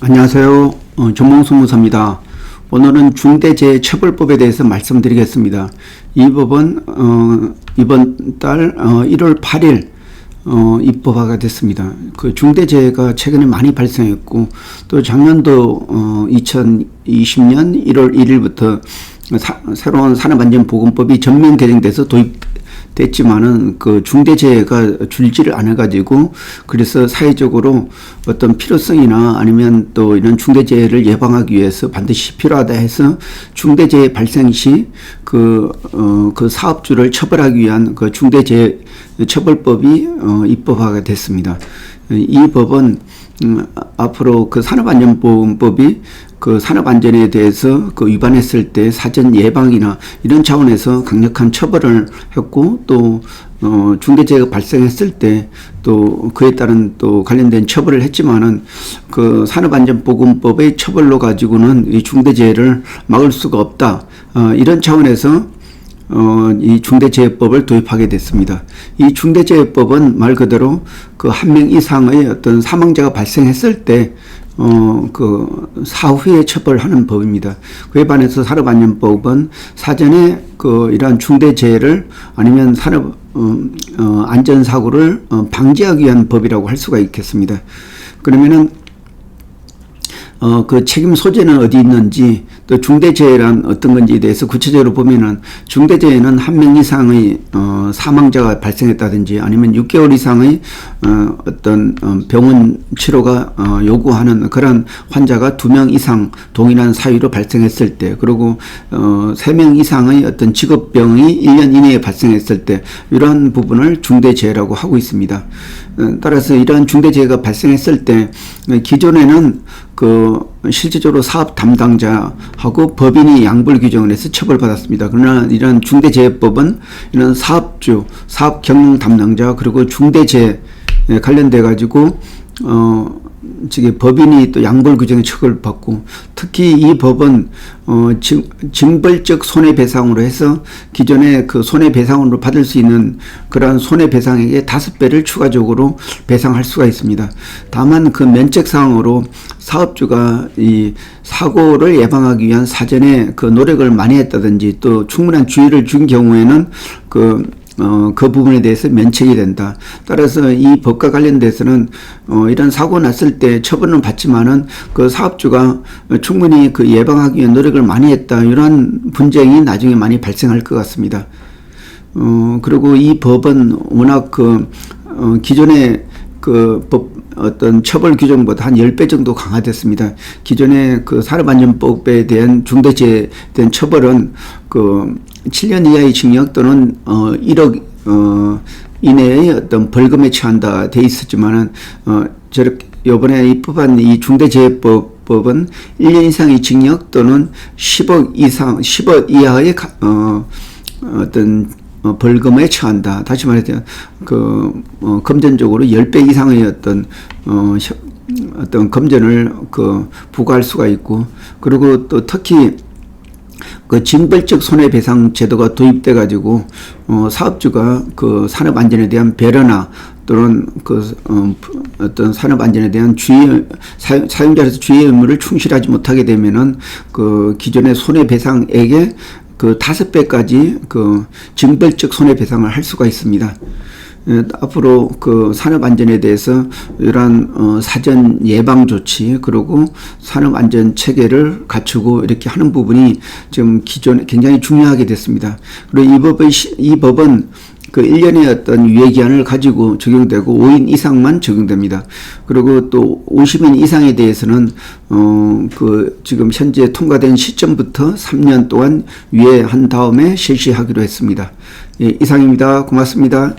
안녕하세요. 전몽수무사입니다. 오늘은 중대재해처벌법에 대해서 말씀드리겠습니다. 이 법은 이번 달 1월 8일 입법화가 됐습니다. 그 중대재해가 최근에 많이 발생했고 또 작년도 2020년 1월 1일부터 새로운 산업안전보건법이 전면 개정돼서 됐지만은 그 중대재해가 줄지를 않아가지고 그래서 사회적으로 어떤 필요성이나 아니면 또 이런 중대재해를 예방하기 위해서 반드시 필요하다 해서 중대재해 발생 시 그 사업주를 처벌하기 위한 그 중대재해처벌법이 입법화가 됐습니다. 이 법은 앞으로 그 산업안전보건법이 그 산업안전에 대해서 그 위반했을 때 사전 예방이나 이런 차원에서 강력한 처벌을 했고 또 중대재해가 발생했을 때 또 그에 따른 또 관련된 처벌을 했지만은 그 산업안전보건법의 처벌로 가지고는 이 중대재해를 막을 수가 없다. 이런 차원에서 이 중대재해법을 도입하게 됐습니다. 이 중대재해법은 말 그대로 그 한 명 이상의 어떤 사망자가 발생했을 때 그 사후에 처벌하는 법입니다. 그에 반해서 산업안전법은 사전에 그 이러한 중대재해를 아니면 산업 안전사고를 방지하기 위한 법이라고 할 수가 있겠습니다. 그러면은 그 책임 소재는 어디 있는지 또 중대재해란 어떤 건지에 대해서 구체적으로 보면은 중대재해는 한 명 이상의 사망자가 발생했다든지 아니면 6개월 이상의 어떤 병원 치료가 요구하는 그런 환자가 2명 이상 동일한 사유로 발생했을 때 그리고 3명 이상의 어떤 직업병이 1년 이내에 발생했을 때 이러한 부분을 중대재해라고 하고 있습니다. 따라서 이러한 중대재해가 발생했을 때 기존에는 그 실질적으로 사업 담당자하고 법인이 양불 규정을 해서 처벌받았습니다. 그러나 이런 중대재해법은 이런 사업주, 사업 경영 담당자 그리고 중대재해 관련돼 가지고 지금 법인이 또 양벌 규정에 처벌받고 특히 이 법은 징벌적 손해배상으로 해서 기존에 그 손해배상으로 받을 수 있는 그러한 손해배상액의 5배를 추가적으로 배상할 수가 있습니다. 다만 그 면책사항으로 사업주가 이 사고를 예방하기 위한 사전에 그 노력을 많이 했다든지 또 충분한 주의를 준 경우에는 그 부분에 대해서 면책이 된다. 따라서 이 법과 관련돼서는 이런 사고 났을 때 처벌은 받지만은 그 사업주가 충분히 그 예방하기 위한 노력을 많이 했다. 이러한 분쟁이 나중에 많이 발생할 것 같습니다. 그리고 이 법은 워낙 기존의 그 법 어떤 처벌 규정보다 한 10배 정도 강화됐습니다. 기존의 그 산업안전법에 대한 중대재해에 대한 처벌은 그 7년 이하의 징역 또는 1억 이내의 어떤 벌금에 처한다 돼 있었지만은 저렇게 요번에 입법한 이 중대재해법은 1년 이상의 징역 또는 10억 이하의 어떤 벌금에 처한다. 다시 말해서 금전적으로 10배 이상의 어떤 금전을 부과할 수가 있고 그리고 또 특히 그 징벌적 손해배상 제도가 도입돼 가지고 사업주가 그 산업 안전에 대한 배려나 또는 어떤 산업 안전에 대한 사용자로서 주의 의무를 충실하지 못하게 되면은 그 기존의 손해배상액의 그 5배까지 그 징벌적 손해배상을 할 수가 있습니다. 앞으로 그 산업안전에 대해서 이러한 사전 예방 조치 그리고 산업안전 체계를 갖추고 이렇게 하는 부분이 지금 기존에 굉장히 중요하게 됐습니다. 그리고 이 법은 그 1년의 어떤 유예기한을 가지고 적용되고 5인 이상만 적용됩니다. 그리고 또 50인 이상에 대해서는 지금 현재 통과된 시점부터 3년 동안 유예한 다음에 실시하기로 했습니다. 예, 이상입니다. 고맙습니다.